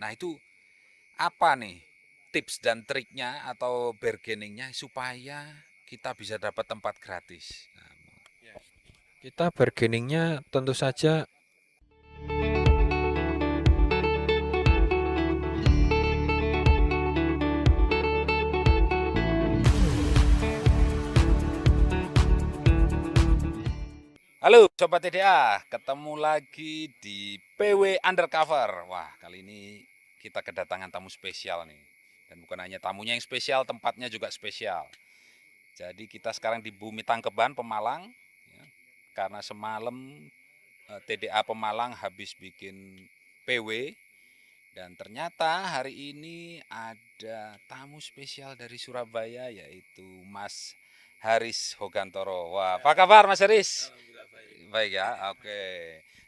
Nah itu apa nih tips dan triknya atau bargainingnya supaya kita bisa dapat tempat gratis? Nah, Kita bargainingnya tentu saja. halo Sobat TDA, ketemu lagi di PW Undercover. Wah, kali ini kita kedatangan tamu spesial nih. Dan bukan hanya tamunya yang spesial, tempatnya juga spesial. Jadi kita sekarang di Bumi Tangkeban, Pemalang. Ya, karena semalam TDA Pemalang habis bikin PW. Dan ternyata hari ini ada tamu spesial dari Surabaya yaitu Mas Haris Hogantoro. Wah, apa kabar Mas Haris? Baik ya, oke.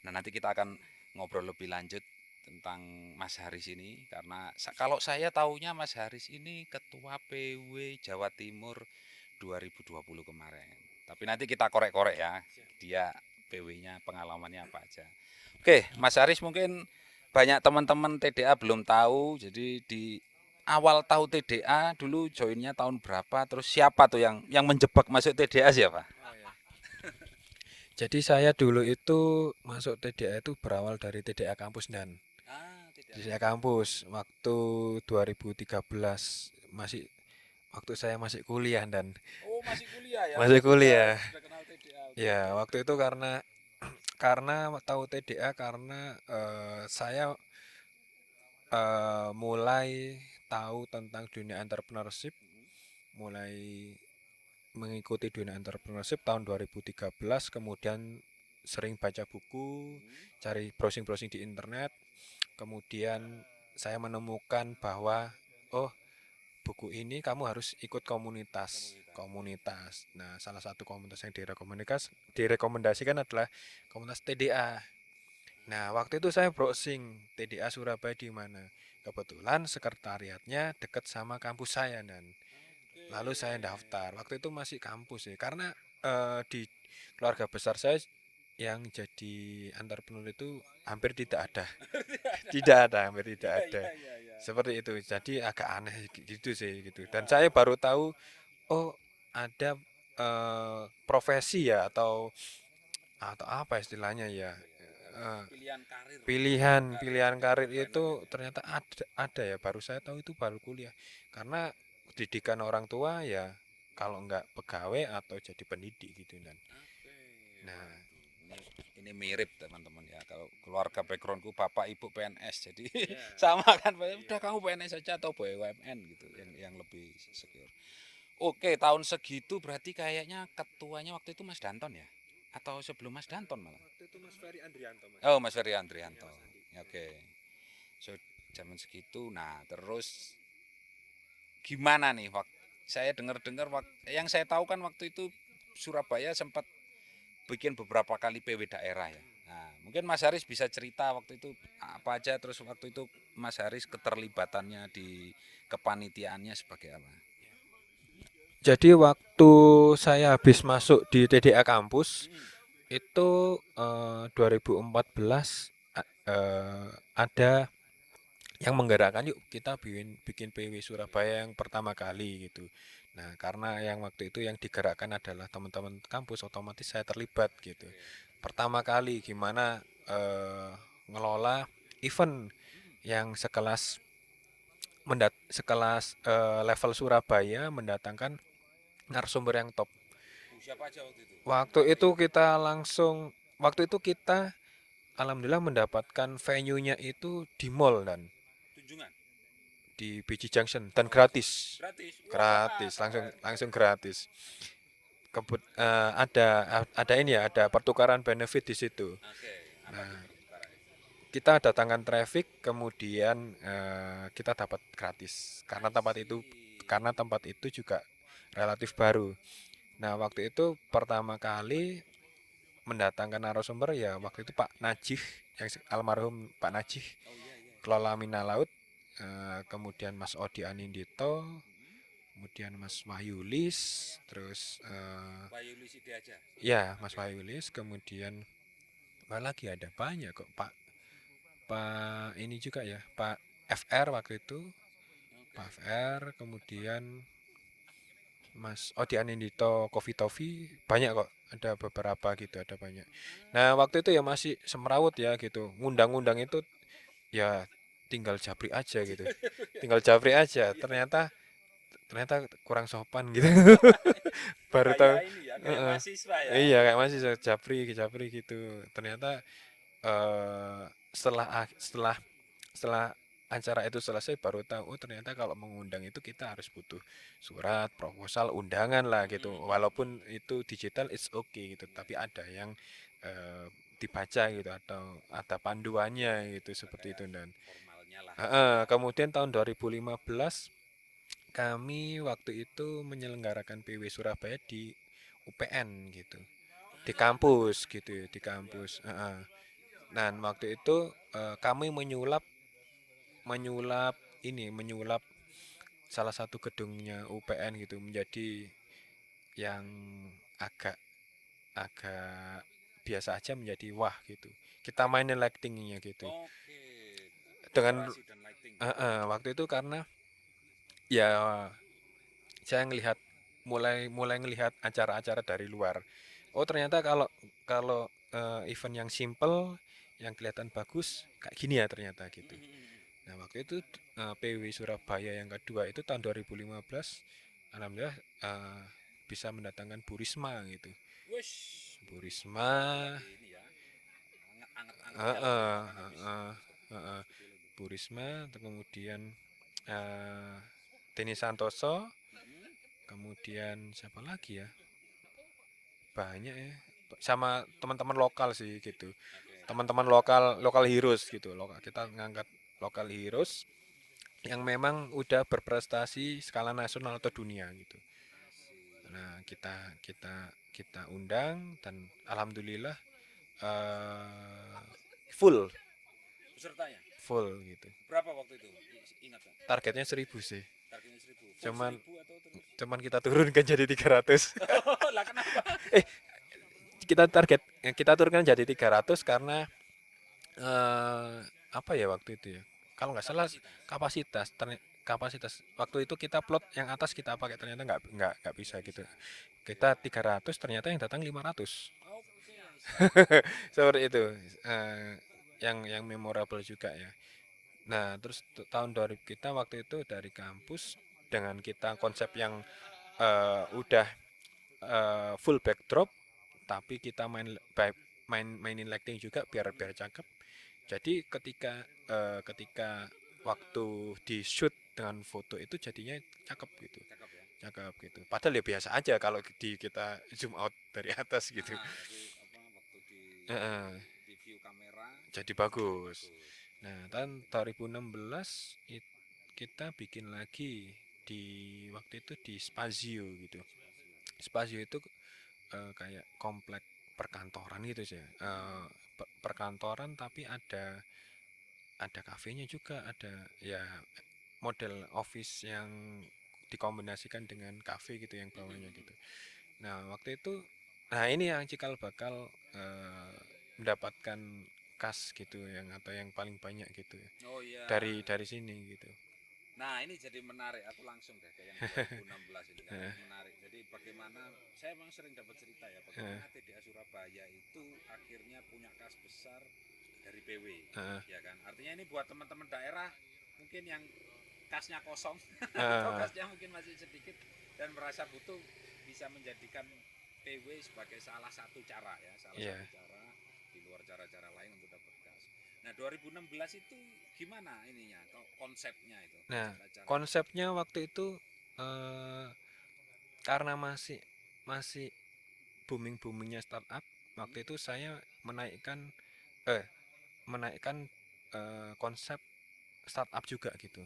Nah nanti kita akan ngobrol lebih lanjut tentang Mas Haris ini karena kalau saya taunya Mas Haris ini Ketua PW Jawa Timur 2020 kemarin. Tapi nanti kita korek-korek ya, dia PW-nya pengalamannya apa aja. Oke, Mas Haris mungkin banyak teman-teman TDA belum tahu, jadi di awal tahu TDA dulu joinnya tahun berapa, terus siapa tuh yang menjebak masuk TDA siapa? Jadi saya dulu itu masuk TDA itu berawal dari TDA kampus dan Ah, TDA TDA kampus. kampus waktu 2013 masih waktu saya masih kuliah dan Oh, masih kuliah ya? masih Sudah kuliah. sudah kenal TDA. Oke, Ya, oke. waktu itu karena tahu TDA karena saya mulai tahu tentang dunia entrepreneurship, mulai mengikuti dunia entrepreneurship tahun 2013, kemudian sering baca buku, cari browsing-browsing di internet, kemudian saya menemukan bahwa oh, buku ini kamu harus ikut komunitas. Komunitas. Komunitas. Nah, salah satu komunitas yang direkomendasikan adalah komunitas TDA. Nah, waktu itu saya browsing TDA Surabaya di mana. Kebetulan sekretariatnya dekat sama kampus saya dan lalu saya daftar. Waktu itu masih kampus ya, karena di keluarga besar saya yang jadi entrepreneur itu hampir tidak ada. Tidak ada, hampir tidak Iya, ada. iya, iya, iya. Seperti itu. Jadi agak aneh gitu sih gitu. Dan saya baru tahu oh ada profesi ya atau apa istilahnya ya. Eh, Pilihan karir gitu ya. pilihan Karir pilihan jadi karir entrepreneur itu itu ya. ternyata ada ya, baru saya tahu itu baru kuliah karena didikan orang tua ya kalau nggak pegawai atau jadi pendidik gitu dan Oke, nah waduh, ini mirip teman-teman ya. Kalau keluarga backgroundku bapak ibu PNS, jadi sama kan. Udah kamu PNS saja atau BUMN gitu, yang lebih secure. Oke, tahun segitu berarti kayaknya ketuanya waktu itu Mas Danton ya? Atau sebelum Mas Danton malah? waktu itu Mas Ferry Andrianto mas. Oh, Mas Ferry Ya, Andrianto. Mas Andi. Oke. So, zaman segitu. Nah, terus gimana nih waktu saya dengar-dengar yang saya tahu kan waktu itu Surabaya sempat bikin beberapa kali PW daerah ya. Nah, mungkin Mas Haris bisa cerita waktu itu apa aja, terus waktu itu Mas Haris keterlibatannya di kepanitiaannya sebagai apa? Jadi waktu saya habis masuk di TDA kampus itu 2014 ada yang menggerakkan yuk kita bikin PW Surabaya yang pertama kali gitu. Nah, karena yang waktu itu yang digerakkan adalah teman-teman kampus, otomatis saya terlibat gitu. Pertama kali gimana ngelola event yang level Surabaya mendatangkan narasumber yang top. Siapa aja waktu itu yang Waktu ramai itu itu? kita langsung waktu itu kita alhamdulillah mendapatkan venue-nya itu di mall dan Tunjungan. di BG Junction dan Oke. gratis. Gratis. Wah, Gratis, langsung keren, langsung keren. gratis. Ada ini ya, ada pertukaran benefit di situ. Oke, apa tuh Nah, pertukarannya? kita datangkan traffic, kemudian kita dapat gratis I see. karena tempat itu juga relatif baru. Nah, waktu itu pertama kali mendatangkan narasumber ya waktu itu Pak Najih, yang almarhum Pak Najih, Oh iya, iya. kelola Mina Laut, kemudian Mas Odi Anindito, Mm-mm. kemudian Mas Wahyulis, terus Wahyu Luside aja. ya Mas Oke. Wahyulis, kemudian apa lagi ada banyak kok Pak Pak ini juga ya Pak FR waktu itu, Oke. Pak FR, kemudian Mas Odi Anindito, Coffee Toffee, banyak kok, ada beberapa gitu, ada banyak. Nah, waktu itu ya masih semrawut ya gitu. Ngundang-ngundang itu ya tinggal japri aja gitu. Tinggal japri aja. Iya. Ternyata kurang sopan gitu. Baru tahu. Kayak ini ya, kayak Heeh. mahasiswa ya. Iya, kayak masih japri, japri gitu. Ternyata setelah setelah acara itu selesai baru tahu, oh ternyata kalau mengundang itu kita harus butuh surat, proposal, undangan lah gitu. Walaupun itu digital it's okay gitu, tapi ada yang dibaca gitu atau ada panduannya gitu Ada seperti kayak itu. Dan formalnya lah. kemudian tahun 2015 kami waktu itu menyelenggarakan PW Surabaya di UPN gitu, di kampus gitu, di kampus. Dan waktu itu kami menyulap menyulap menyulap salah satu gedungnya UPN gitu menjadi yang agak agak biasa aja menjadi wah gitu. Kita mainin lightingnya gitu. Oke, Dengan dekorasi dan lighting. waktu itu karena ya saya ngelihat mulai mulai ngelihat acara-acara dari luar. Oh ternyata kalau kalau event yang simple yang kelihatan bagus kayak gini ya ternyata gitu. Nah, waktu itu PW Surabaya yang kedua itu tahun 2015, alhamdulillah bisa mendatangkan Bu Risma gitu. Wes, Bu itu Risma, lagi ini ya, anget-angetnya lah heeh, bahkan habis heeh, heeh. betul itu. Bu Risma, kemudian eh Denny Santoso, Mm-mm. kemudian siapa lagi ya? Banyak ya. Sama teman-teman lokal sih gitu. Oke. Teman-teman lokal lokal heroes gitu. Lokal kita ngangkat lokal heroes yang memang udah berprestasi skala nasional atau dunia gitu. Asik. Nah, kita kita kita undang dan alhamdulillah eh, full Pesertanya full gitu. berapa waktu itu? Ingat kan? Targetnya 1.000 sih. Targetnya 1.000. Full Cuman 1.000 atau terus? cuman kita turunkan jadi 300. Oh, lah kenapa? eh, kita turunkan jadi 300 karena eh apa ya waktu itu ya? Kalau nggak salah Kapasitas. kapasitas kapasitas waktu itu kita plot yang atas kita pakai ternyata nggak bisa Nggak gitu. bisa. Oke. Kita 300 ternyata yang datang 500. Oke, siap. Seperti itu. eh, yang memorable juga ya. Nah, terus tahun 2000 kita waktu itu dari kampus dengan kita konsep yang udah full backdrop tapi kita mainin lighting juga biar Mhm. biar cakep. Jadi ketika waktu di shoot dengan foto itu jadinya cakep gitu. Cakep ya. Cakep gitu. Padahal ya biasa aja kalau kita zoom out dari atas gitu. Tapi apa waktu Heeh, di view kamera jadi jadi bagus. bagus. Nah, tahun 2016 kita bikin lagi di waktu itu di Spazio gitu. Spazio itu kayak komplek perkantoran gitu sih. Mhm. Perkantoran tapi ada kafenya juga, ada ya model office yang dikombinasikan dengan cafe gitu yang bawahnya Mhm. gitu. Nah, waktu itu nah ini yang cikal bakal mendapatkan kas gitu yang atau yang paling banyak gitu ya. Oh iya. Dari sini gitu. Nah, ini jadi menarik. Aku langsung deh ke yang 2016 ini karena Eh, ini menarik. Jadi bagaimana saya memang sering dapat cerita ya, eh, bagaimana TDA Surabaya itu akhirnya punya kas besar dari PW, eh, ya kan? Artinya ini buat teman-teman daerah mungkin yang kasnya kosong atau eh, kasnya mungkin masih sedikit dan merasa butuh bisa menjadikan PW sebagai salah satu cara ya, salah iya. satu cara di luar cara-cara lain untuk dapat gas. Nah, 2016 itu gimana ininya, konsepnya itu, Nah, konsep acaranya? konsepnya waktu itu eh, karena masih masih boomingnya startup, Hmm? waktu itu saya menaikkan eh menaikkan konsep startup juga gitu.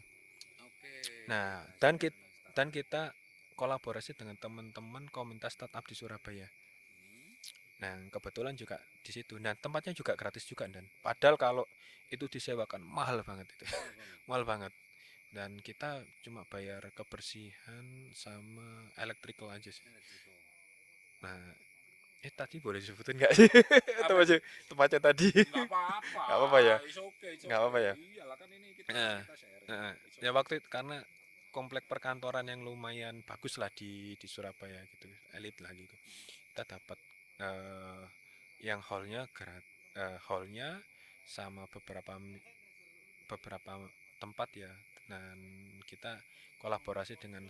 Oke, Nah, berhasil dengan dan startup. kita kolaborasi dengan teman-teman komunitas startup di Surabaya. Hmm? Nah, kebetulan juga di situ. Nah, tempatnya juga gratis juga dan padahal kalau itu disewakan mahal banget itu. Mahal banget. Mahal banget. Dan kita cuma bayar kebersihan sama electrical aja sih. Electrical. Nah, tadi boleh disebutin nggak sih? Apa itu? Tempatnya tadi. Nggak apa-apa, Nggak apa-apa ya? it's okay, it's Nggak okay. apa-apa ya? Iyalah kan ini kita Nah, kita sharing. Heeh. Ya waktu itu karena komplek perkantoran yang lumayan bagus lah di Surabaya gitu, elit lah gitu. Kita dapat eh, yang hallnya sama beberapa tempat ya, dan kita kolaborasi dengan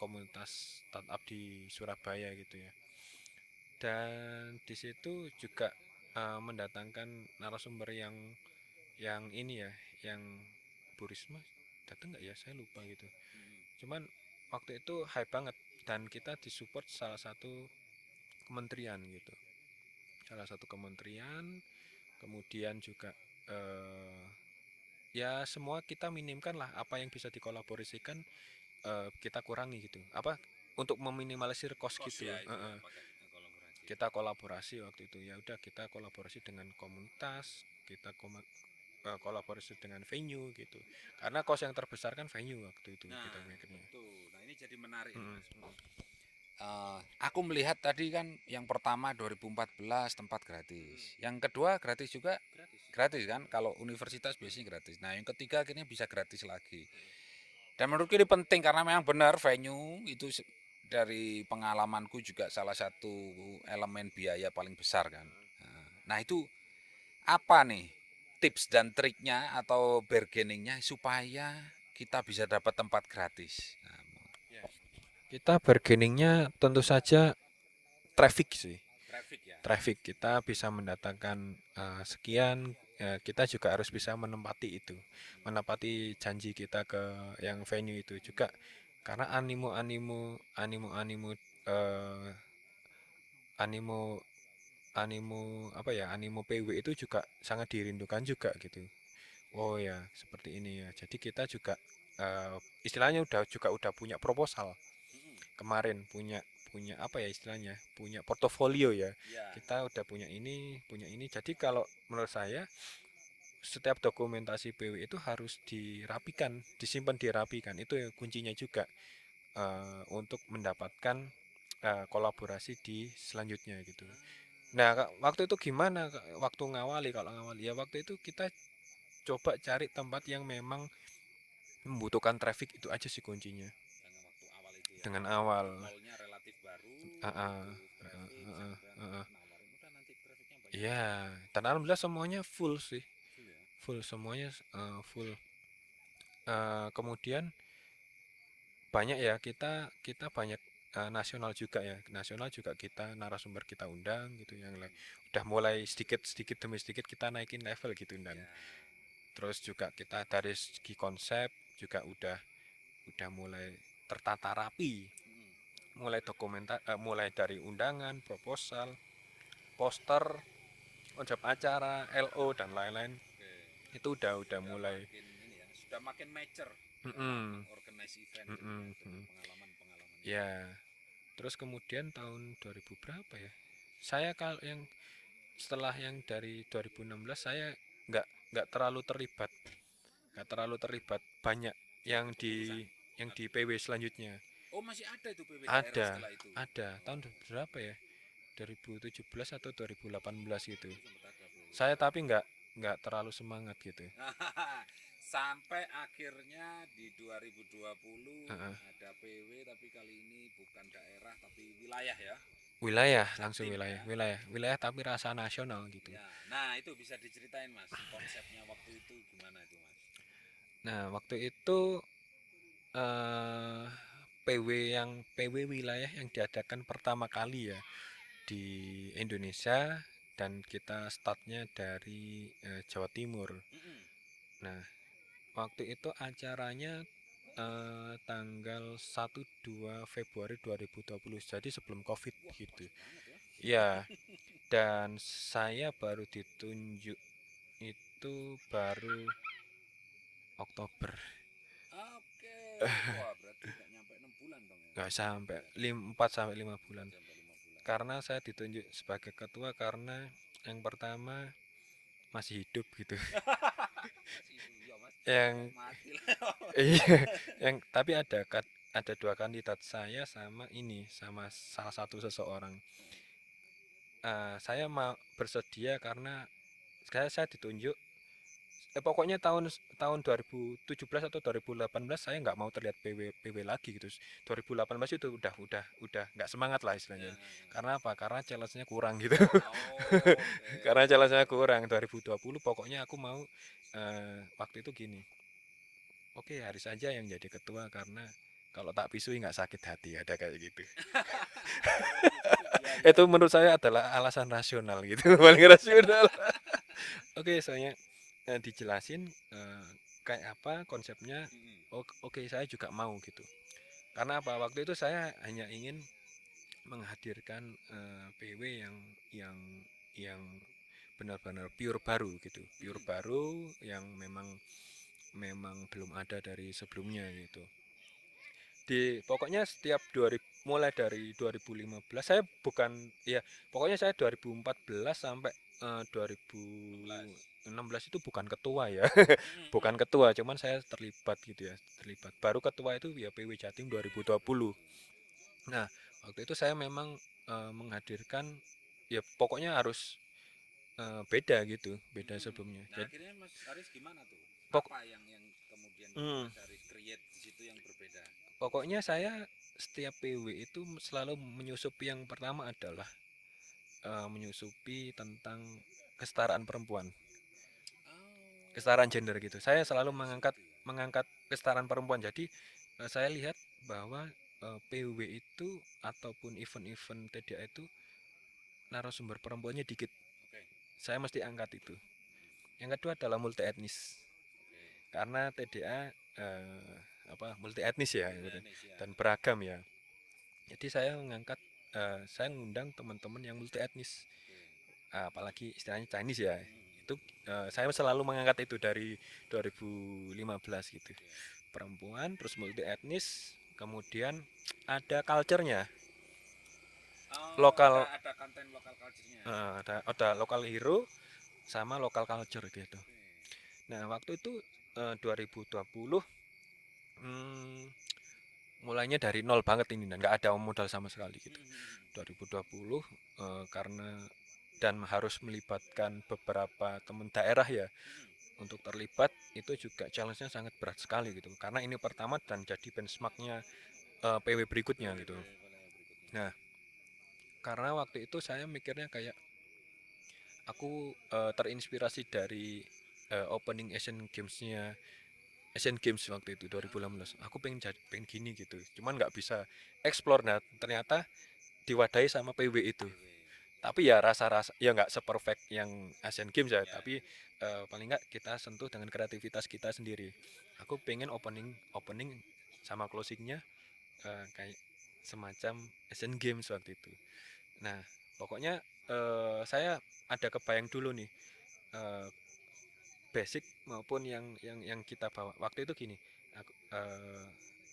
komunitas startup di Surabaya gitu ya. Dan di situ juga mendatangkan narasumber yang ini ya, yang Bu Risma datang nggak ya, saya lupa gitu. Cuman waktu itu hype banget, dan kita disupport salah satu kementerian gitu, salah satu kementerian. Kemudian juga eh, ya semua kita minimkan lah, apa yang bisa dikolaborasikan kita kurangi gitu, apa untuk meminimalisir cost Kos gitu. ya itu ya pakai kolaborasi. Kita kolaborasi waktu itu, ya udah kita kolaborasi dengan komunitas, kita kolaborasi dengan venue gitu, karena cost yang terbesar kan venue waktu itu kita Nah, mikirnya. betul. Nah, ini jadi menarik nih, Mm-mm. Mas. Aku melihat tadi kan yang pertama 2014 tempat gratis. Yang kedua gratis juga, Gratis. gratis kan? Kalau universitas biasanya gratis. Nah, yang ketiga akhirnya bisa gratis lagi. Dan menurutku ini penting karena memang benar venue itu dari pengalamanku juga salah satu elemen biaya paling besar kan. Nah, itu apa nih tips dan triknya atau bargainingnya supaya kita bisa dapat tempat gratis? Nah, Ya. Kita bargainingnya tentu saja traffic sih. traffic ya. Traffic kita bisa mendatangkan sekian, kita juga harus bisa menepati janji kita ke yang venue itu juga, karena eh, animo apa ya, animo PW itu juga sangat dirindukan juga gitu. Oh ya, seperti ini ya. Jadi kita juga istilahnya udah punya proposal. Kemarin punya punya apa ya istilahnya? Punya portofolio ya. Ya. Kita udah punya ini, punya ini. Jadi kalau menurut saya setiap dokumentasi PW itu harus dirapikan, disimpan dirapikan. Itu ya kuncinya juga untuk mendapatkan kolaborasi di selanjutnya gitu. Nah, waktu itu gimana waktu ngawali, kalau ngawali ya waktu itu kita coba cari tempat yang memang membutuhkan traffic, itu aja sih kuncinya. Dengan waktu awal itu ya. Dengan awal. Mallnya relatif baru, Ah, ah, butuh ah, traffic, ah, sampai ah, ah. nawarin udah nanti trafficnya banyak Iya, aja. dan alhamdulillah semuanya full sih, Full ya. full semuanya full. Kemudian banyak ya, kita banyak nasional juga ya, nasional juga kita narasumber kita undang gitu, yang udah mulai sedikit sedikit demi sedikit kita naikin level gitu undang. Ya. Terus juga kita dari segi konsep juga udah mulai tertata rapi, mulai dari undangan, proposal, poster, konsep acara, LO dan lain-lain. Oke. Itu udah Sudah mulai. makin ini ya, sudah makin mature dalam Mm-mm, mengorganize event gitu ya, mm-mm, dengan mm. pengalaman-pengalaman itu. Ya, terus kemudian tahun 2000 berapa ya? Saya kalau yang setelah yang dari 2016 saya nggak nggak terlalu terlibat, nggak terlalu terlibat banyak Di yang kepengurusan. di PW selanjutnya. Oh, masih ada itu PW daerah Ada, setelah itu. ada Oh, tahun berapa ya? 2017 atau 2018 gitu. itu sempat ada PW. Saya tapi nggak terlalu semangat gitu. Sampai akhirnya di 2020 Heeh. ada PW tapi kali ini bukan daerah tapi wilayah ya. Wilayah, langsung Jatim wilayah, ya. wilayah tapi rasa nasional gitu. Ya, nah itu bisa diceritain Mas, konsepnya waktu itu gimana itu Mas? Nah, waktu itu eh PW wilayah yang diadakan pertama kali ya di Indonesia, dan kita startnya dari Jawa Timur. Mm-mm. Nah, waktu itu acaranya tanggal 1-2 Februari 2020, jadi sebelum COVID Wah, gitu. pas banget ya. Ya, dan saya baru ditunjuk itu baru Oktober. Oke, wah berarti nggak nyampe 6 bulan dong ya? Nggak sampai Ya, 4 sampai 5 bulan. 4 sampai 5 bulan. Karena saya ditunjuk sebagai ketua karena yang pertama masih hidup gitu. Masih itu ya Mas, Yang mati lah. iya, yang tapi ada dua kandidat, saya sama ini, sama salah satu seseorang. Saya mau bersedia karena saya ditunjuk pokoknya tahun 2017 atau 2018 saya nggak mau terlihat PW lagi gitu. 2018 itu udah nggak semangat lah istilahnya. Ya. Karena apa? Karena challenge-nya kurang gitu. Oh, oke. Karena challenge-nya kurang. 2020 pokoknya aku mau waktu itu gini. Oke, Haris aja yang jadi ketua karena kalau tak pisui nggak sakit hati, ada kayak gitu. Oh, gitu. Iya, iya, Itu iya. menurut saya adalah alasan rasional gitu, paling rasional. Oke, soalnya dijelasin kayak apa konsepnya. Mm-mm. Oke, saya juga mau gitu. Karena apa? Waktu itu saya hanya ingin menghadirkan PW yang yang benar-benar pure baru gitu, pure Mm-mm. baru yang memang memang belum ada dari sebelumnya gitu. Pokoknya setiap 2000, mulai dari 2015 saya bukan ya pokoknya saya 2014 sampai 16. 2016 itu bukan ketua ya. Bukan Mm-mm. ketua, cuman saya terlibat gitu ya, terlibat. Baru ketua itu ya PW Jatim 2020. Nah, waktu itu saya memang menghadirkan ya pokoknya harus beda gitu, beda Mm-mm. sebelumnya. Nah, Jadi akhirnya Mas Aris gimana tuh? pok Apa yang kemudian hmm, Mas Aris create di situ yang berbeda? pokoknya saya setiap PW itu selalu menyusup, yang pertama adalah menyusupi tentang kesetaraan perempuan, Oh, kesetaraan gender gitu. Saya selalu dari mengangkat situ ya. mengangkat kesetaraan perempuan. Jadi saya lihat bahwa PW itu ataupun event-event TDA itu narasumber perempuannya dikit. Oke. Saya mesti angkat itu. Yang kedua adalah multi etnis. Oke. Karena TDA apa multi etnis ya Multi gitu, etnis ya. dan beragam ya. Jadi saya mengangkat saya ngundang teman-teman yang multi etnis. Oke. Apalagi istilahnya Chinese ya, Mm-mm. itu saya selalu mengangkat itu dari 2015 gitu, Oke. perempuan terus multi etnis, kemudian ada culture-nya Oh, ada lokal, ada konten lokal culture-nya. ada lokal hero sama lokal culture gitu. Oke. Nah waktu itu 2020 hmm, mulainya dari nol banget ini dan nggak ada modal sama sekali gitu. Mm-mm. 2020 karena dan harus melibatkan beberapa teman daerah ya Mm-mm. untuk terlibat, itu juga challenge-nya sangat berat sekali gitu karena ini pertama dan jadi benchmarknya PW berikutnya gitu. Berikutnya. Nah karena waktu itu saya mikirnya kayak aku terinspirasi dari opening Asian Games-nya, Asian Games waktu itu 2016. Aku pengen gini gitu, cuman nggak bisa explore. Nah ternyata diwadahi sama PW itu, PW. tapi ya rasa-rasa ya nggak seperfect yang Asian Games ya, Ya, tapi paling nggak kita sentuh dengan kreativitas kita sendiri. Aku pengen opening opening sama closingnya kayak semacam Asian Games waktu itu. Nah pokoknya saya ada kebayang dulu nih eh, basic maupun yang kita bawa waktu itu gini.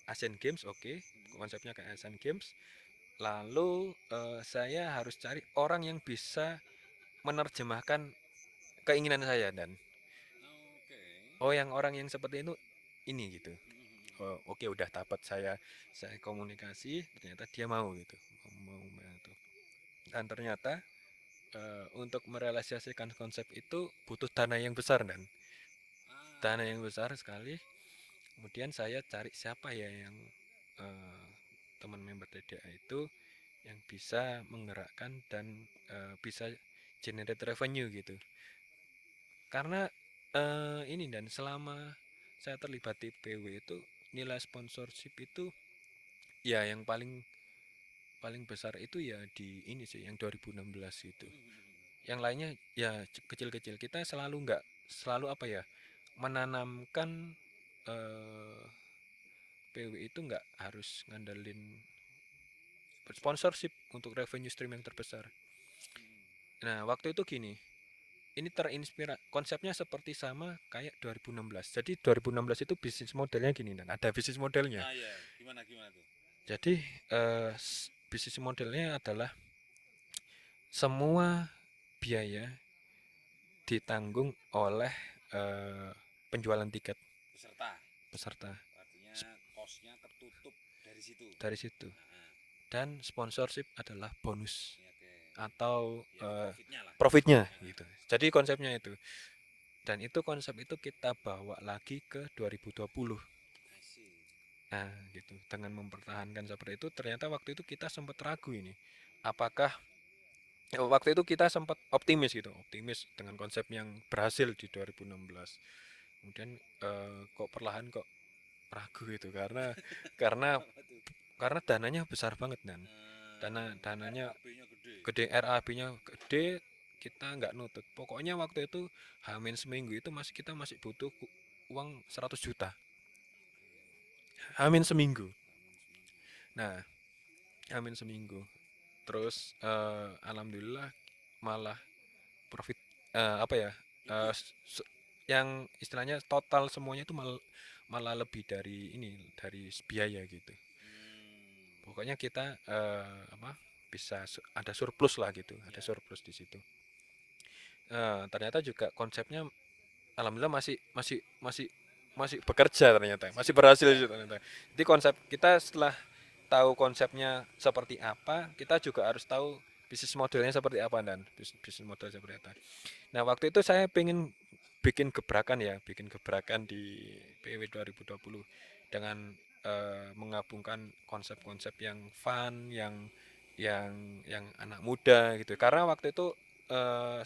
Asian Games oke, konsepnya kayak Asian Games. Lalu saya harus cari orang yang bisa menerjemahkan keinginan saya, dan oke. yang orang yang seperti itu ini gitu. Oke, udah dapat, saya komunikasi, ternyata dia mau gitu, mau itu. Dan ternyata untuk merealisasikan konsep itu butuh dana yang besar, dan dana Ah, yang besar sekali. Kemudian saya cari siapa ya yang eh, teman member TDA itu yang bisa menggerakkan dan bisa generate revenue gitu. Karena ini, dan selama saya terlibat di PW itu nilai sponsorship itu ya yang paling paling besar itu ya di ini sih yang 2016 itu. Yang lainnya ya kecil-kecil. Kita selalu nggak selalu apa ya menanamkan eh, PW itu nggak harus ngandelin sponsorship untuk revenue stream yang terbesar. Nah waktu itu gini, ini konsepnya seperti sama kayak 2016. Jadi 2016 itu bisnis modelnya gini, dan ada bisnis modelnya. ah ya, gimana gimana tuh? Jadi bisnis modelnya adalah semua biaya ditanggung oleh eh, penjualan tiket Peserta. peserta Artinya kosnya ketutup dari situ. dari situ. Ah, Dan sponsorship adalah bonus ya, oke. atau Ya profitnya lah. profitnya Ah, gitu. Jadi konsepnya itu. Dan itu konsep itu kita bawa lagi ke 2020. Nah, gitu. Dengan mempertahankan seperti itu, ternyata waktu itu kita sempat ragu ini. Apakah waktu itu kita sempat optimis gitu, optimis dengan konsep yang berhasil di 2016. Kemudian kok perlahan kok ragu gitu karena karena dananya besar banget dan dananya gede, RAB-nya gede, kita nggak nutut. Pokoknya waktu itu hamin seminggu itu kita masih butuh uang 100 juta. Hamin seminggu. Nah, hamin seminggu. Terus alhamdulillah malah profit, apa ya? eh, yang istilahnya total semuanya itu malah lebih dari ini, dari biaya gitu. Pokoknya kita apa? Bisa ada surplus lah gitu, ada surplus di situ. Ternyata juga konsepnya alhamdulillah masih masih masih masih bekerja ternyata, masih berhasil juga ternyata. Jadi konsep kita setelah tahu konsepnya seperti apa, kita juga harus tahu bisnis modelnya seperti apa dan bisnis model seperti apa. Nah, waktu itu saya pengen bikin gebrakan ya, bikin gebrakan di PW 2020 dengan menggabungkan konsep-konsep yang fun, yang anak muda gitu. Karena waktu itu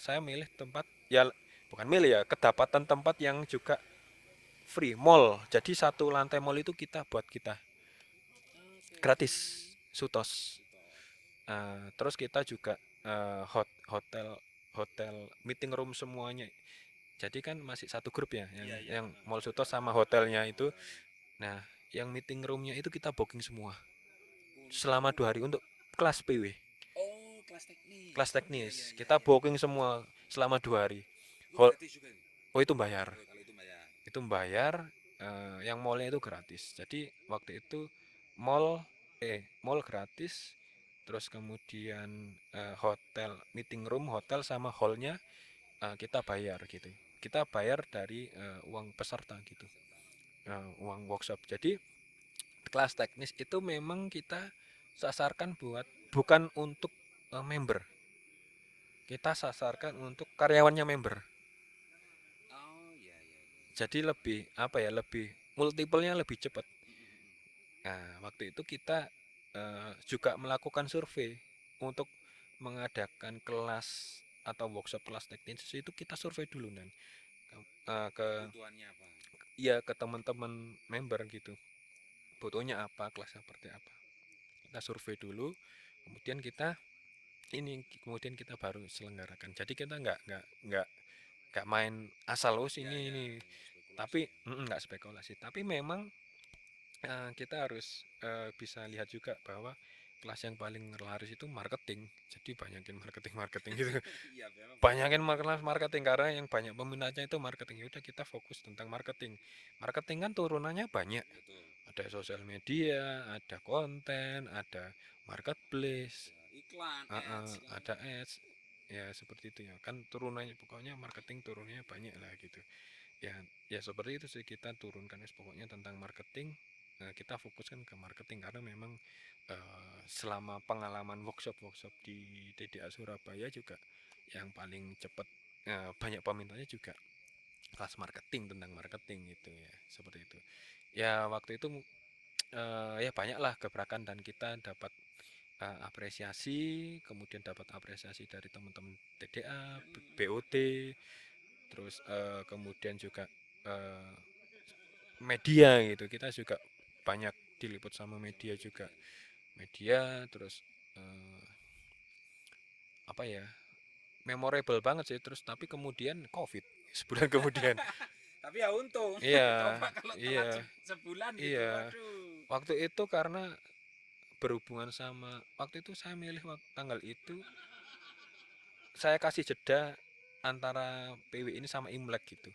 saya milih tempat ya, bukan milih ya, kedapatan tempat yang juga free mall. Jadi satu lantai mall itu kita buat kita gratis, sutos. Terus kita juga hotel hotel meeting room semuanya. Jadi kan masih satu grup ya, yang mall sutos sama hotelnya itu. Nah, yang meeting roomnya itu kita booking semua selama 2 hari untuk kelas PW, Oh, kelas teknik. kelas Iya, teknis. iya, iya, Kita iya. booking semua selama 2 hari. Itu Hol- gratis juga ini. oh itu bayar, Oh, kalau itu bayar. itu bayar. Yang mallnya itu gratis. Jadi waktu itu mall mall gratis. Terus kemudian hotel meeting room, hotel sama hallnya kita bayar gitu. Kita bayar dari uang peserta gitu, uang workshop. Jadi kelas teknis itu memang kita sasarkan bukan untuk member, kita sasarkan untuk karyawannya member. Oh, iya, iya, iya. Jadi lebih apa ya, lebih multipelnya lebih cepat. Nah, waktu itu kita juga melakukan survei untuk mengadakan kelas atau workshop kelas teknis itu kita survei dulu dan ke Kebutuhannya apa? ya ke teman-teman member gitu, butuhnya apa, kelas seperti apa. Kita survei dulu, kemudian kita baru selenggarakan. Jadi kita nggak main asal Ya, ini ya, ini, spekulasi tapi ya. nggak spekulasi. Tapi memang kita harus bisa lihat juga bahwa kelas yang paling laris itu marketing. Jadi banyakin marketing gitu. Iya, memang betul. Banyakin marketing karena yang banyak peminatnya itu marketing. Ya udah kita fokus tentang marketing. Marketing kan turunannya banyak. Betul. Ada sosial media, ada konten, ada marketplace, Ada iklan, ads, segala ada macam. ads. Ya seperti itu ya. Kan turunannya pokoknya marketing turunnya banyak lah gitu. Ya, ya seperti itu sih, kita turunkan pokoknya tentang marketing. Kita fokuskan ke marketing karena memang selama pengalaman workshop-workshop di TDA Surabaya juga yang paling cepat banyak pemintanya juga kelas marketing, tentang marketing gitu ya, seperti itu. Ya waktu itu ya banyaklah gebrakan dan kita dapat apresiasi, kemudian dapat apresiasi dari teman-teman TDA, BOT, terus kemudian juga eh, media gitu. Kita juga banyak diliput sama media juga, media. Terus eh, apa ya, memorable banget sih. Terus tapi kemudian COVID sebulan kemudian. Tapi ya untung. Iya, Coba kalau telat iya, sebulan gitu, iya. waduh. Waktu itu karena berhubungan sama waktu itu saya milih tanggal itu, saya kasih jeda antara PW ini sama Imlek gitu.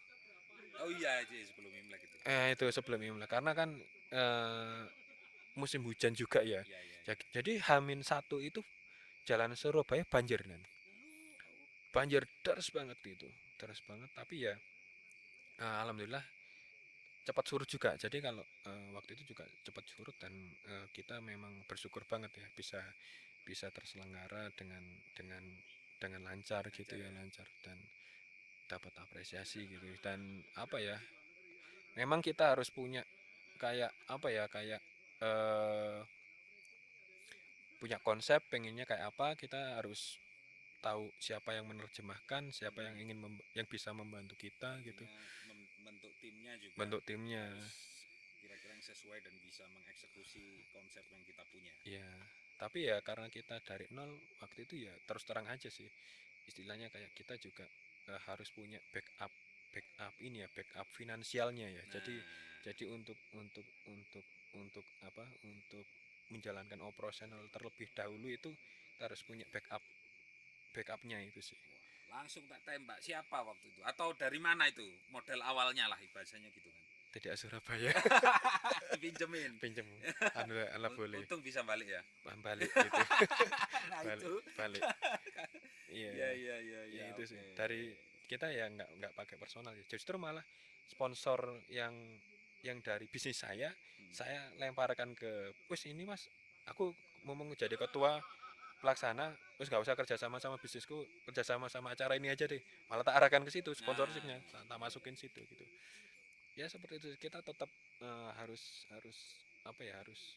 Oh iya, sih sebelum Imlek itu. Itu sebelum Imlek karena kan eh, musim hujan juga ya. Iya, iya, iya. Jadi Hamin satu itu jalan Surabaya banjir kan. Banjir deras banget gitu, deras banget. Tapi ya alhamdulillah cepat surut juga. Jadi kalau waktu itu juga cepat surut dan kita memang bersyukur banget ya bisa bisa terselenggara dengan dengan lancar gitu Lancar ya, ya. lancar. Dan dapat apresiasi gitu. Dan apa ya, memang kita harus punya kayak apa ya, kayak eh, punya konsep pengennya kayak apa, kita harus tahu siapa yang menerjemahkan, siapa yang ingin yang bisa membantu kita gitu, Artinya membentuk timnya juga bentuk timnya. harus kira-kira yang sesuai dan bisa mengeksekusi konsep yang kita punya. Ya, tapi ya karena kita dari nol waktu itu ya terus terang aja sih, istilahnya kayak kita juga harus punya backup ini ya, backup finansialnya ya. Nah, Jadi untuk apa, untuk menjalankan operasional terlebih dahulu itu kita harus punya backupnya itu sih. langsung tak tembak siapa waktu itu? Atau dari mana itu? Model awalnya lah bahasanya gitu kan. Tidak Surabaya. Dipinjemin. Pinjem, anu boleh Untung bisa balik ya. balik gitu. Nah balik itu. balik iya, Iya iya iya ya iya. itu Oke. sih dari kita ya nggak pakai personal ya, justru malah sponsor yang dari bisnis saya lemparkan ke, wis ini mas, aku mau jadi ketua pelaksana, terus nggak usah kerja sama sama bisnisku, kerja sama sama acara ini aja deh, malah tak arahkan ke situ Nah, sponsorshipnya, tak masukin situ gitu. Ya seperti itu, kita tetap harus harus apa ya, harus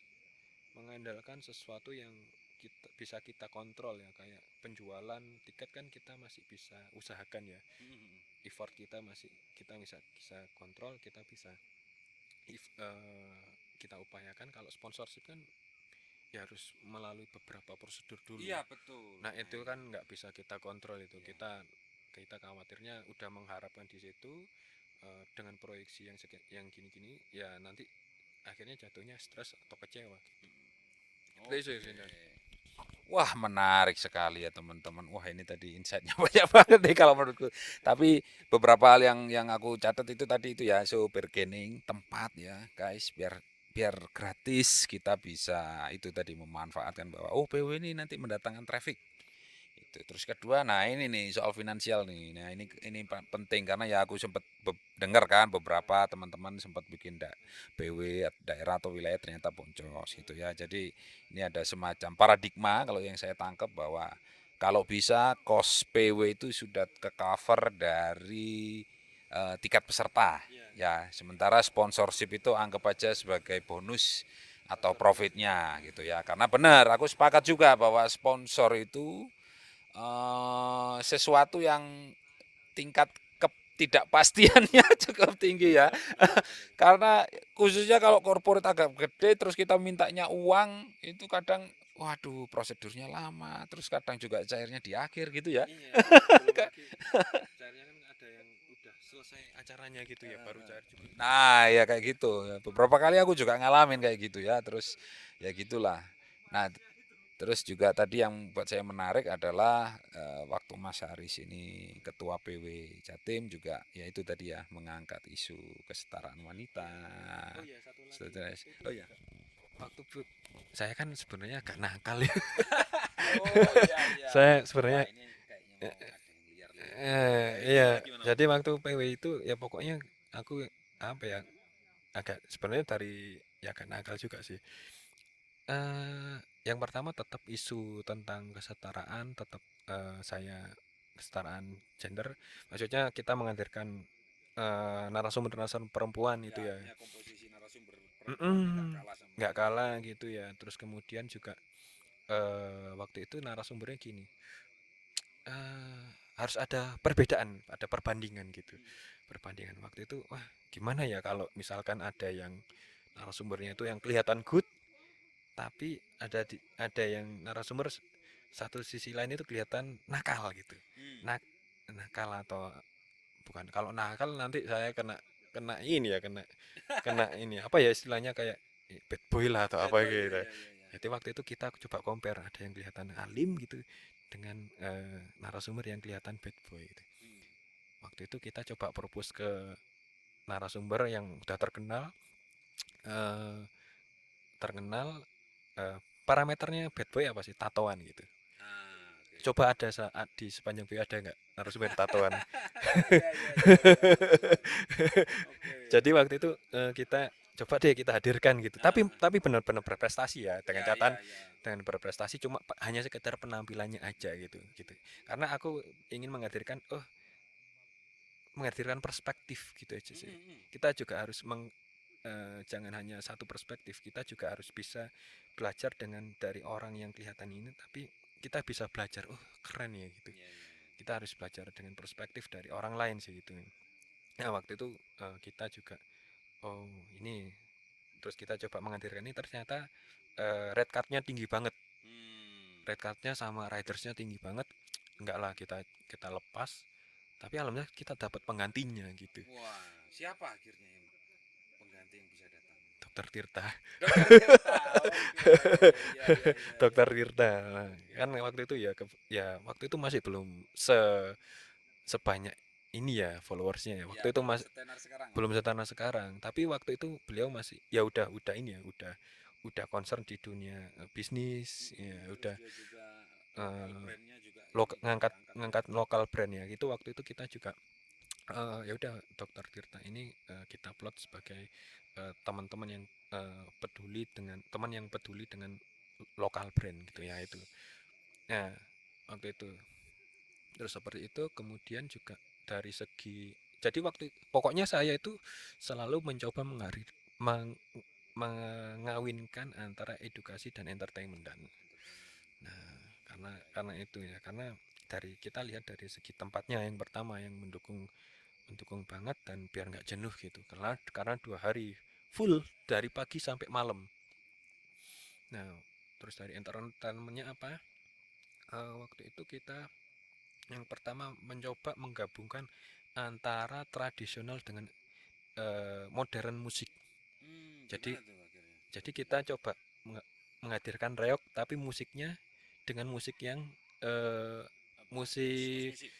mengandalkan sesuatu yang kita kontrol ya, kayak penjualan tiket kan kita masih bisa usahakan ya, effort kita masih kita bisa kontrol, kita bisa if, kita upayakan. Kalau sponsorship kan ya harus melalui beberapa prosedur dulu. iya betul. Nah itu kan nggak bisa kita kontrol itu, kita khawatirnya udah mengharapkan di situ, dengan proyeksi yang gini-gini ya nanti akhirnya jatuhnya stres atau kecewa gitu. Itu sih. Wah menarik sekali ya teman-teman. Wah ini tadi insight-nya banyak banget nih kalau menurutku. Tapi beberapa hal yang aku catat itu tadi itu ya, so bargaining tempat ya guys, biar biar gratis kita bisa itu tadi memanfaatkan bahwa oh PW ini nanti mendatangkan traffic. Itu. Terus kedua, nah ini nih soal finansial nih. Nah ini penting karena ya aku sempat dengar kan beberapa teman-teman sempat bikin PW daerah atau wilayah ternyata boncos gitu ya. Jadi ini ada semacam paradigma kalau yang saya tangkap bahwa kalau bisa cost PW itu sudah ke cover dari tiket peserta ya. Sementara sponsorship itu anggap aja sebagai bonus atau profitnya gitu ya. Karena benar aku sepakat juga bahwa sponsor itu sesuatu yang tingkat ketidakpastiannya cukup tinggi ya. Karena khususnya kalau korporat agak gede terus kita mintanya uang itu kadang waduh prosedurnya lama, terus kadang juga cairnya di akhir gitu ya. Iya, belum lagi cairnya kan ada yang udah selesai acaranya gitu ya baru cair juga. Nah, ya kayak gitu. Beberapa kali aku juga ngalamin kayak gitu ya. Terus ya gitulah. Nah, terus juga tadi yang buat saya menarik adalah waktu Mas Haris ini ketua PW Jatim juga ya itu tadi ya mengangkat isu kesetaraan wanita. Oh iya, satu lagi. Terus, Waktu itu oh ya. waktu saya kan sebenarnya agak nakal ya. Oh iya iya. Saya Wah, sebenarnya ini kayaknya mau ada yang liar-liar. iya, Gimana gimana? jadi waktu PW itu ya pokoknya aku apa ya, agak sebenarnya dari ya agak nakal juga sih. Eh, yang pertama tetap isu tentang kesetaraan, tetap saya kesetaraan gender. Maksudnya kita menghadirkan narasumber-narasumber perempuan itu ya. Ya komposisi narasumber perempuannya nggak Mm-mm, kalah sama nggak yang kalah lain. gitu ya. Terus kemudian juga waktu itu narasumbernya gini, eh, harus ada perbedaan, ada perbandingan gitu. Perbandingan waktu itu, wah gimana ya kalau misalkan ada yang narasumbernya itu yang kelihatan good, tapi ada yang narasumber satu sisi lain itu kelihatan nakal gitu. Nak nakal atau bukan, kalau nakal nanti saya kena kena ini ya, kena kena ini apa ya istilahnya, kayak bad boy lah atau Bad apa boy, ya, gitu. ya, ya, ya. Jadi waktu itu kita coba compare, ada yang kelihatan alim gitu dengan narasumber yang kelihatan bad boy gitu. Waktu itu kita coba propose ke narasumber yang udah terkenal, eh, terkenal parameternya bad boy apa sih, tatoan gitu. Ah, oke. Coba ada saat di sepanjang video ada nggak narasumber tatoan? Iya, iya, iya, iya, iya. Oke. Jadi waktu itu kita coba deh kita hadirkan gitu. Ah, Tapi benar-benar berprestasi ya, dengan ya, catatan ya, ya. dengan berprestasi, cuma hanya sekedar penampilannya aja gitu gitu. Karena aku ingin menghadirkan, oh menghadirkan perspektif gitu aja sih. Kita juga harus jangan hanya satu perspektif, kita juga harus bisa belajar dari orang yang kelihatan ini, tapi kita bisa belajar, oh keren ya gitu. Kita harus belajar dengan perspektif dari orang lain sih gitu. Nah waktu itu kita juga, oh ini, terus kita coba menghadirkan ini, ternyata red cardnya tinggi banget, red cardnya sama ridersnya tinggi banget. Enggak lah, kita lepas, tapi alhamdulillah kita dapat penggantinya gitu. Wah, siapa akhirnya yang pengganti yang bisa datang? Dokter Tirta. Dokter Tirta. Oke. Ya, ya, ya, Dokter ya. Tirta. Nah, kan waktu itu ya waktu itu masih belum sebanyak ini ya followersnya ya. Ya, Waktu itu belum masih setenar sekarang. belum setanah sekarang, tapi waktu itu beliau masih ya udah ini ya, udah concern di dunia bisnis ya, udah Terus dia juga lokal brandnya juga ini ngangkat diangkat. lokal brand ya. Itu waktu itu kita juga ya udah, Dokter Tirta ini kita plot sebagai teman-teman yang peduli dengan lokal brand gitu ya itu. Nah, waktu itu terus seperti itu. Kemudian juga dari segi, jadi pokoknya saya itu selalu mencoba mengawinkan antara edukasi dan entertainment. Nah, karena itu ya, karena kita lihat dari segi tempatnya, yang pertama yang mendukung mendukung banget, dan biar nggak jenuh gitu, karena 2 hari full dari pagi sampai malam. Nah, terus dari entertainmentnya apa? Waktu itu kita yang pertama mencoba menggabungkan antara tradisional dengan modern musik. Jadi Gimana tuh akhirnya? jadi kita coba menghadirkan reok, tapi musiknya dengan musik yang Apa? musik, Musik.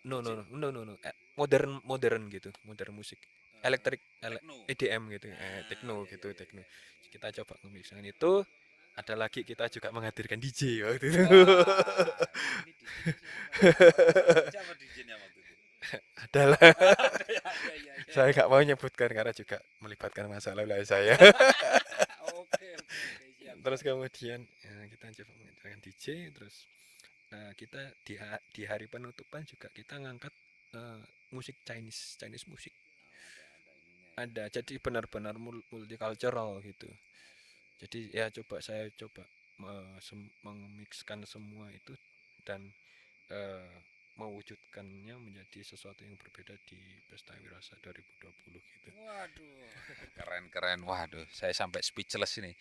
no no Legend. no no no, no. Modern modern gitu, modern musik, elektrik, Techno. EDM gitu, Ah, techno ya, ya, gitu, ya, techno. ya, ya. Kita coba memixkan itu. Ada lagi, kita juga menghadirkan DJ waktu itu. Wah, ini DJ-nya siapa nih? Siapa DJ-nya waktu itu? Adalah Ada ya, ya, ya, ya, saya ya. nggak mau nyebutkan karena juga melibatkan masa lalu saya. Oke, oke, oke, siap, Terus siap. kemudian kita coba menghadirkan DJ. Terus kita di hari penutupan juga kita ngangkat musik Chinese Chinese musik. Oh, ada ininya ya. Ada, jadi benar-benar multicultural gitu. Jadi ya saya coba memixkan semua itu, dan eh, mewujudkannya menjadi sesuatu yang berbeda di Pesta Wirasa 2020 gitu. Waduh, keren keren. Waduh, saya sampai speechless ini.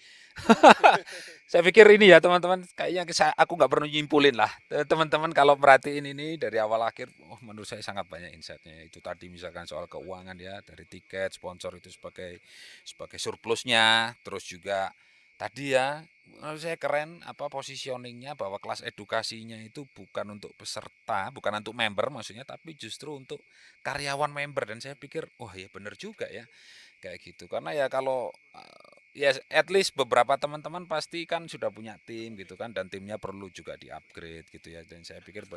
Saya pikir ini ya teman-teman, kayaknya aku nggak perlu nyimpulin lah. Teman-teman kalau perhatiin ini dari awal akhir, oh menurut saya sangat banyak insight-nya. Itu tadi misalkan soal keuangan ya, dari tiket, sponsor itu sebagai sebagai surplusnya, terus juga tadi ya, menurut saya keren apa positioningnya, bahwa kelas edukasinya itu bukan untuk peserta, bukan untuk member maksudnya, tapi justru untuk karyawan member. Dan saya pikir, wah ya bener juga ya kayak gitu. Karena ya kalau ya at least beberapa teman-teman pasti kan sudah punya tim gitu kan, dan timnya perlu juga di-upgrade gitu ya. Dan saya pikir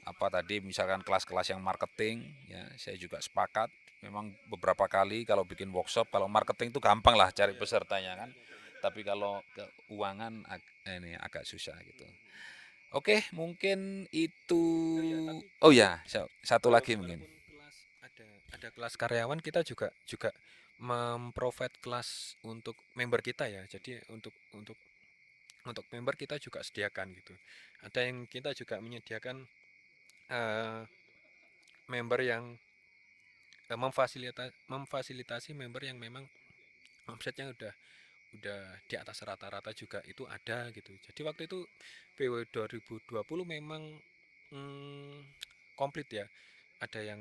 apa tadi misalkan kelas-kelas yang marketing ya, saya juga sepakat. Memang beberapa kali kalau bikin workshop, kalau marketing itu gampang lah cari pesertanya kan. Tapi kalau keuangan ini agak susah gitu. Oke, mungkin itu. Oh ya, tapi Oh ya, satu lagi mungkin. walaupun kelas ada kelas karyawan, kita juga juga memprovide kelas untuk member kita ya. Jadi untuk member kita juga sediakan gitu. Ada yang kita juga menyediakan eh, member yang memfasilitasi member yang memang omsetnya udah di atas rata-rata juga, itu ada gitu. Jadi waktu itu PW 2020 memang mm, komplit ya. Ada yang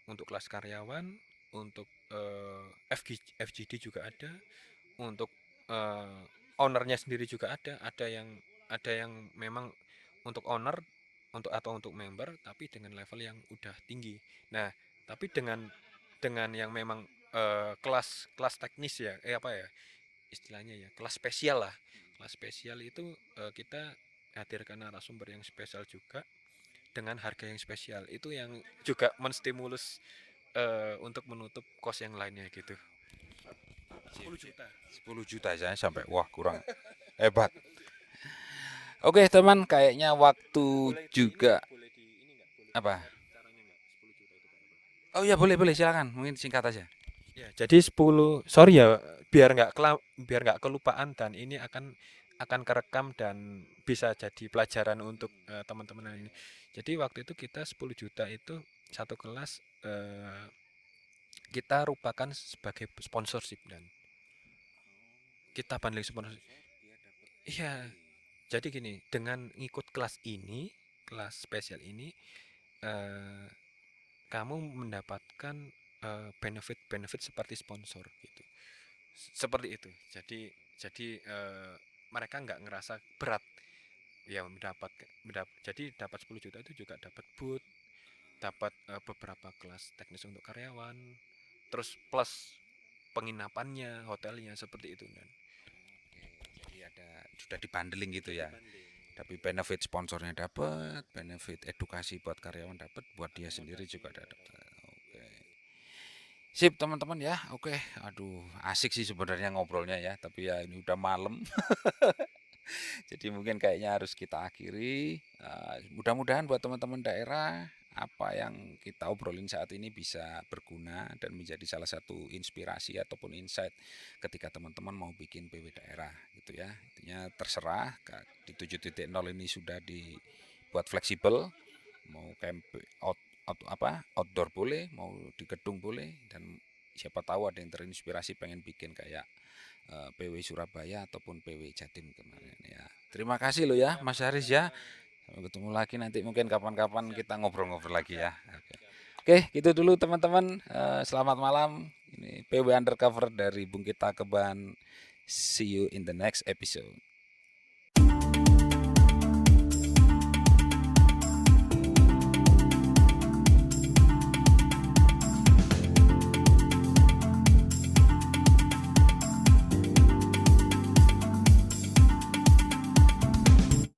untuk kelas karyawan, untuk FGD juga ada, untuk eh, ownernya sendiri juga ada yang memang untuk owner, atau untuk member, tapi dengan level yang udah tinggi. Nah, tapi dengan yang memang kelas kelas teknis ya, apa ya istilahnya ya, kelas spesial lah. Kelas spesial itu kita hadirkan narasumber yang spesial juga dengan harga yang spesial. Itu yang juga menstimulus untuk menutup kos yang lainnya gitu. 10 juta. 10 juta saya sampai wah kurang hebat. Oke teman, kayaknya waktu Boleh di ini juga nggak? Boleh di ini nggak? Boleh apa? di-share caranya nggak? 10 juta itu Pak? Oh iya, boleh boleh, silakan. Mungkin singkat aja. Ya, jadi 10, sorry ya, biar nggak kelupaan dan ini akan kerekam dan bisa jadi pelajaran untuk teman-teman ini. Jadi waktu itu kita 10 juta itu satu kelas, kita rupakan sebagai sponsorship dan kita bundling sponsorship. Iya, jadi gini, dengan ngikut kelas ini, kelas spesial ini, eh, kamu mendapatkan benefit-benefit seperti sponsor gitu. Seperti itu. Jadi mereka nggak ngerasa berat ya jadi dapat 10 juta itu juga dapat booth, dapat beberapa kelas teknis untuk karyawan, terus plus penginapannya, hotelnya seperti itu kan. Jadi ada sudah dibandeling gitu ya. Tapi benefit sponsornya dapat, benefit edukasi buat karyawan dapat, buat dia sendiri juga dapat. Oke. Sip teman-teman ya. Oke. Aduh, asik sih sebenarnya ngobrolnya ya, tapi ya ini udah malam. Jadi mungkin kayaknya harus kita akhiri. Mudah-mudahan buat teman-teman daerah apa yang kita obrolin saat ini bisa berguna dan menjadi salah satu inspirasi ataupun insight ketika teman-teman mau bikin PW daerah gitu ya. Intinya terserah di 7.0 ini sudah dibuat fleksibel, mau outdoor boleh, mau di gedung boleh, dan siapa tahu ada yang terinspirasi pengen bikin kayak PW Surabaya ataupun PW Jatim kemarin ya. Terima kasih lo ya Mas Haris ya. Sampai ketemu lagi nanti mungkin kapan-kapan kita ngobrol-ngobrol lagi ya. Oke. Oke, gitu dulu teman-teman. Selamat malam. Ini PW Undercover dari Bungkit Takeban. See you in the next episode.